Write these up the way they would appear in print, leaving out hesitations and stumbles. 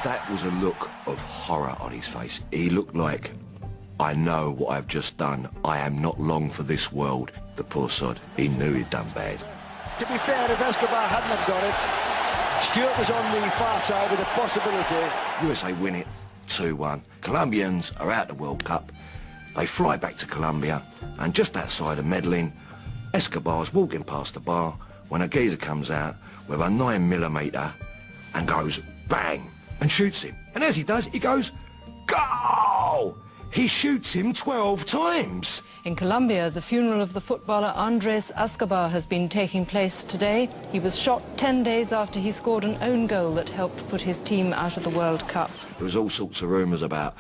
That was a look of horror on his face. He looked like, I know what I've just done. I am not long for this world. The poor sod, he knew he'd done bad. To be fair, if Escobar hadn't have got it, Stewart was on the far side with a possibility. USA win it 2-1. Colombians are out of the World Cup. They fly back to Colombia, and just outside of Medellin, Escobar's walking past the bar when a geezer comes out with a 9mm and goes bang and shoots him. And as he does, he goes, goal! He shoots him 12 times. In Colombia, the funeral of the footballer Andres Escobar has been taking place today. He was shot 10 days after he scored an own goal that helped put his team out of the World Cup. There was all sorts of rumours about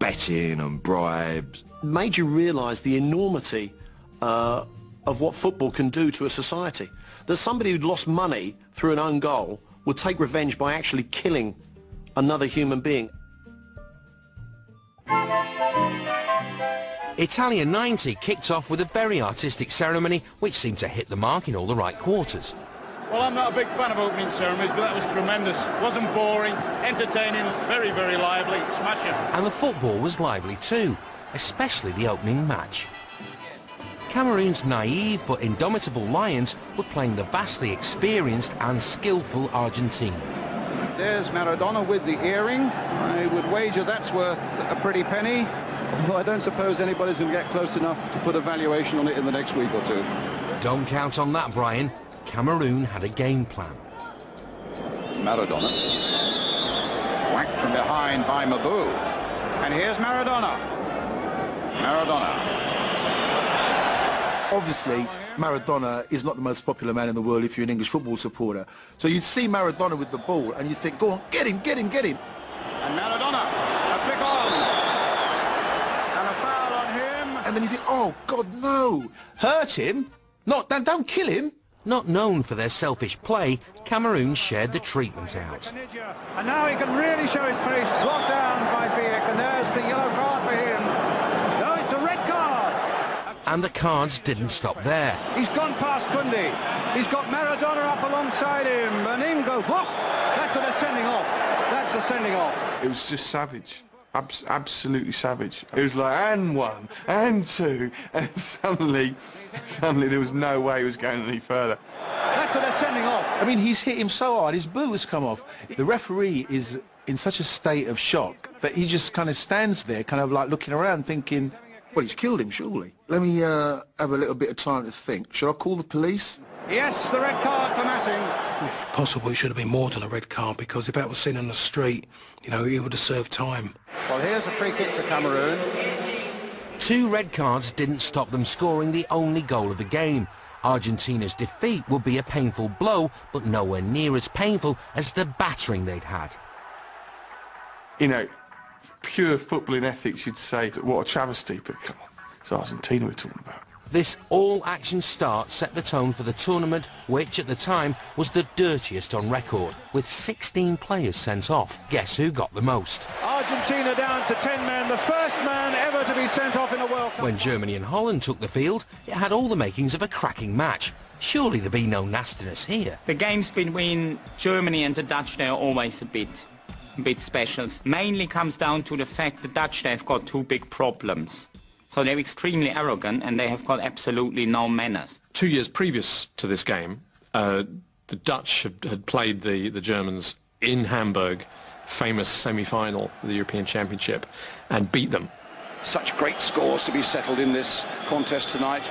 betting and bribes. Made you realise the enormity of what football can do to a society. That somebody who'd lost money through an own goal would take revenge by actually killing another human being. Italia 90 kicked off with a very artistic ceremony which seemed to hit the mark in all the right quarters. Well, I'm not a big fan of opening ceremonies, but that was tremendous. Wasn't boring, entertaining, very, very lively, smashing. And the football was lively too, especially the opening match. Cameroon's naive but indomitable Lions were playing the vastly experienced and skillful Argentina. There's Maradona with the earring. I would wager that's worth a pretty penny. Although I don't suppose anybody's going to get close enough to put a valuation on it in the next week or two. Don't count on that, Brian. Cameroon had a game plan. Maradona. Whacked from behind by Mabou. And here's Maradona. Maradona. Obviously, Maradona is not the most popular man in the world if you're an English football supporter. So you'd see Maradona with the ball and you think, go on, get him, get him, get him. And Maradona, a pick on. And a foul on him. And then you think, oh, God, no. Hurt him? Don't kill him. Not known for their selfish play, Cameroon shared the treatment out. And now he can really show his pace. Blocked down by Biek, and there's the yellow card for him. No, it's a red card. And the cards didn't stop there. He's gone past Kundi. He's got Maradona up alongside him, and in goes, whoop! That's a sending off. That's a sending off. It was just savage. Absolutely savage. It was like, and one, and two, and suddenly there was no way he was going any further. That's what they're sending off. I mean, he's hit him so hard, his boot has come off. The referee is in such a state of shock that he just kind of stands there, kind of like looking around thinking, well, he's killed him, surely. Let me have a little bit of time to think. Should I call the police? Yes, the red card for Massing. If possible, it should have been more than a red card, because if that was seen on the street, you know, he would have served time. Well, here's a free kick to Cameroon. 2 red cards didn't stop them scoring the only goal of the game. Argentina's defeat would be a painful blow, but nowhere near as painful as the battering they'd had. You know, pure footballing ethics, you'd say, what a travesty, but come on, it's Argentina we're talking about. This all-action start set the tone for the tournament, which at the time was the dirtiest on record, with 16 players sent off. Guess who got the most? Argentina down to 10 men, the first man ever to be sent off in a World Cup. When Germany and Holland took the field, it had all the makings of a cracking match. Surely there'd be no nastiness here. The games between Germany and the Dutch, they're always a bit special. Mainly comes down to the fact the Dutch, they've got 2 big problems. So they're extremely arrogant and they have got absolutely no manners. 2 years previous to this game, the Dutch had played the Germans in Hamburg, famous semi-final of the European Championship, and beat them. Such great scores to be settled in this contest tonight.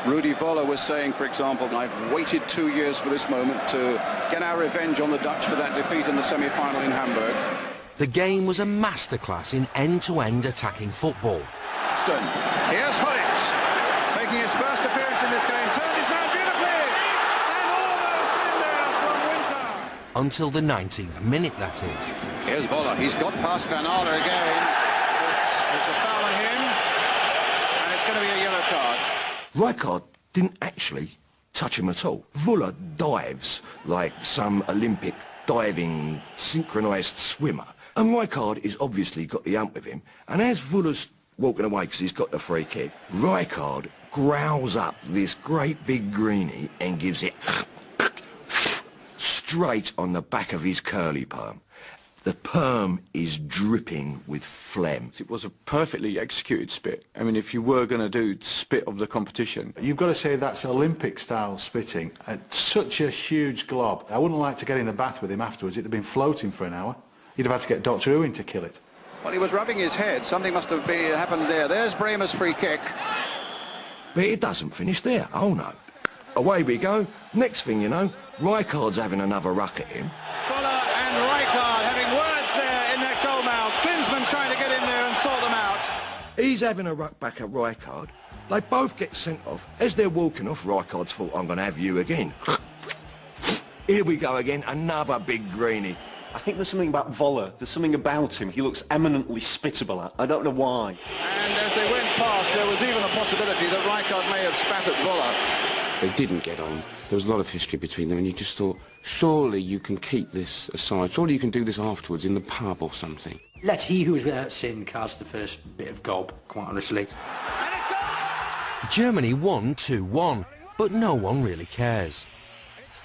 Rudi Voller was saying, for example, I've waited 2 years for this moment to get our revenge on the Dutch for that defeat in the semi-final in Hamburg. The game was a masterclass in end-to-end attacking football. Here's Hullet, making his first appearance in this game, turned his man beautifully, and almost in there from Winter. Until the 19th minute, that is. Here's Voller, he's got past Van Aler again. It's a foul on him, and it's going to be a yellow card. Rijkaard didn't actually touch him at all. Voller dives like some Olympic diving synchronised swimmer. And Rijkaard has obviously got the hump with him, and as Voller's walking away because he's got the free kick, Rijkaard growls up this great big greenie and gives it straight on the back of his curly perm. The perm is dripping with phlegm. It was a perfectly executed spit. I mean, if you were going to do spit of the competition. You've got to say that's Olympic-style spitting. Such a huge glob. I wouldn't like to get in the bath with him afterwards. It'd have been floating for an hour. You'd have had to get Dr. Who in to kill it. Well, he was rubbing his head. Something must have happened there. There's Bremer's free kick. But it doesn't finish there. Oh, no. Away we go. Next thing you know, Rijkaard's having another ruck at him. Fuller and Rijkaard having words there in their goal mouth. Klinsmann trying to get in there and sort them out. He's having a ruck back at Rijkaard. They both get sent off. As they're walking off, Rijkaard's thought, I'm going to have you again. Here we go again, another big greenie. I think there's something about Voller. There's something about him he looks eminently spittable at. I don't know why. And as they went past, there was even a possibility that Rijkaard may have spat at Voller. They didn't get on. There was a lot of history between them, and you just thought, surely you can keep this aside. Surely you can do this afterwards in the pub or something. Let he who is without sin cast the first bit of gob, quite honestly. Germany won 2-1, but no one really cares.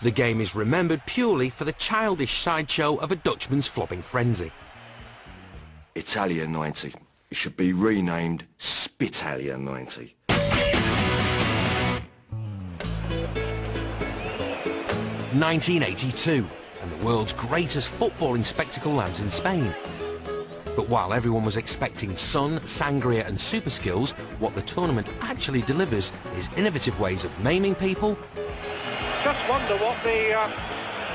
The game is remembered purely for the childish sideshow of a Dutchman's flopping frenzy. Italia 90. It should be renamed Spitalia 90. (1982), and the world's greatest footballing spectacle lands in Spain. But while everyone was expecting sun, sangria and super skills, what the tournament actually delivers is innovative ways of maiming people. Just wonder what the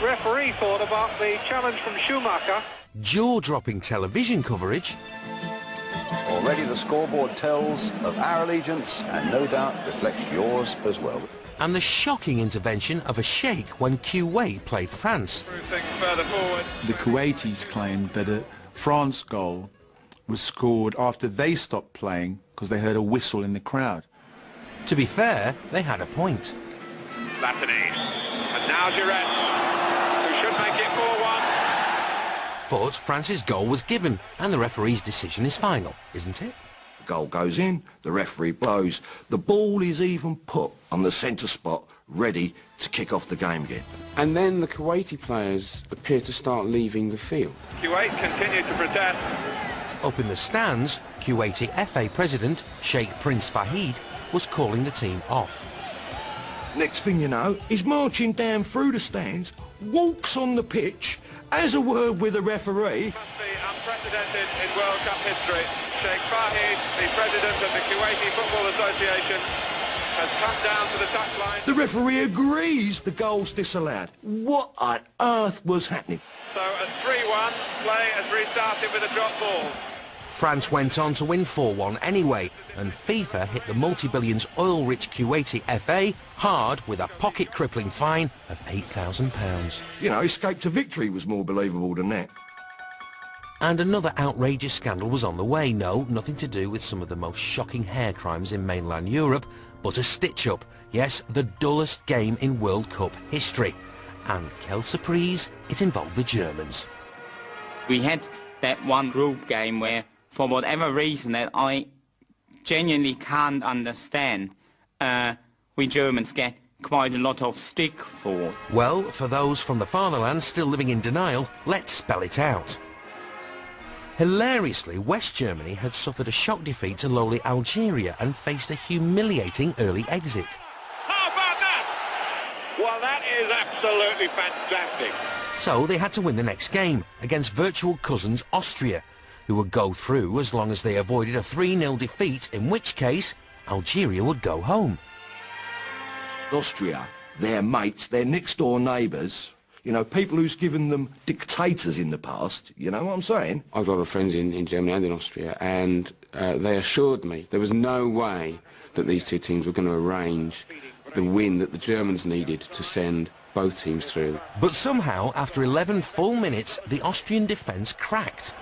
referee thought about the challenge from Schumacher. Jaw-dropping television coverage. Already the scoreboard tells of our allegiance and no doubt reflects yours as well. And the shocking intervention of a sheikh when Kuwait played France. The Kuwaitis claimed that a France goal was scored after they stopped playing because they heard a whistle in the crowd. To be fair, they had a point. Latini. And now Giroud, who should make it 4-1. But France's goal was given, and the referee's decision is final, isn't it? Goal goes in, the referee blows. The ball is even put on the centre spot, ready to kick off the game again. And then the Kuwaiti players appear to start leaving the field. Kuwait continued to protest. Up in the stands, Kuwaiti FA president Sheikh Prince Fahid was calling the team off. Next thing you know, he's marching down through the stands, walks on the pitch, has a word with the referee. Must be unprecedented in World Cup history. Sheikh Fahid, the president of the Kuwaiti Football Association, has come down to the touchline. The referee agrees the goal's disallowed. What on earth was happening? So at 3-1, play has restarted with a drop ball. France went on to win 4-1 anyway, and FIFA hit the multi-billions oil-rich Kuwaiti FA hard with a pocket-crippling fine of £8,000. You know, escape to victory was more believable than that. And another outrageous scandal was on the way. No, nothing to do with some of the most shocking hair crimes in mainland Europe, but a stitch-up. Yes, the dullest game in World Cup history. And quelle surprise, it involved the Germans. We had that one group game where, for whatever reason that I genuinely can't understand, we Germans get quite a lot of stick for. Well, for those from the fatherland still living in denial, let's spell it out. Hilariously, West Germany had suffered a shock defeat to lowly Algeria and faced a humiliating early exit. How about that? Well, that is absolutely fantastic. So they had to win the next game against virtual cousins Austria, who would go through as long as they avoided a 3-0 defeat, in which case Algeria would go home. Austria, their mates, their next-door neighbours, you know, people who's given them dictators in the past, you know what I'm saying? I've got a lot of friends in Germany and in Austria, and they assured me there was no way that these two teams were going to arrange the win that the Germans needed to send both teams through. But somehow, after 11 full minutes, the Austrian defence cracked.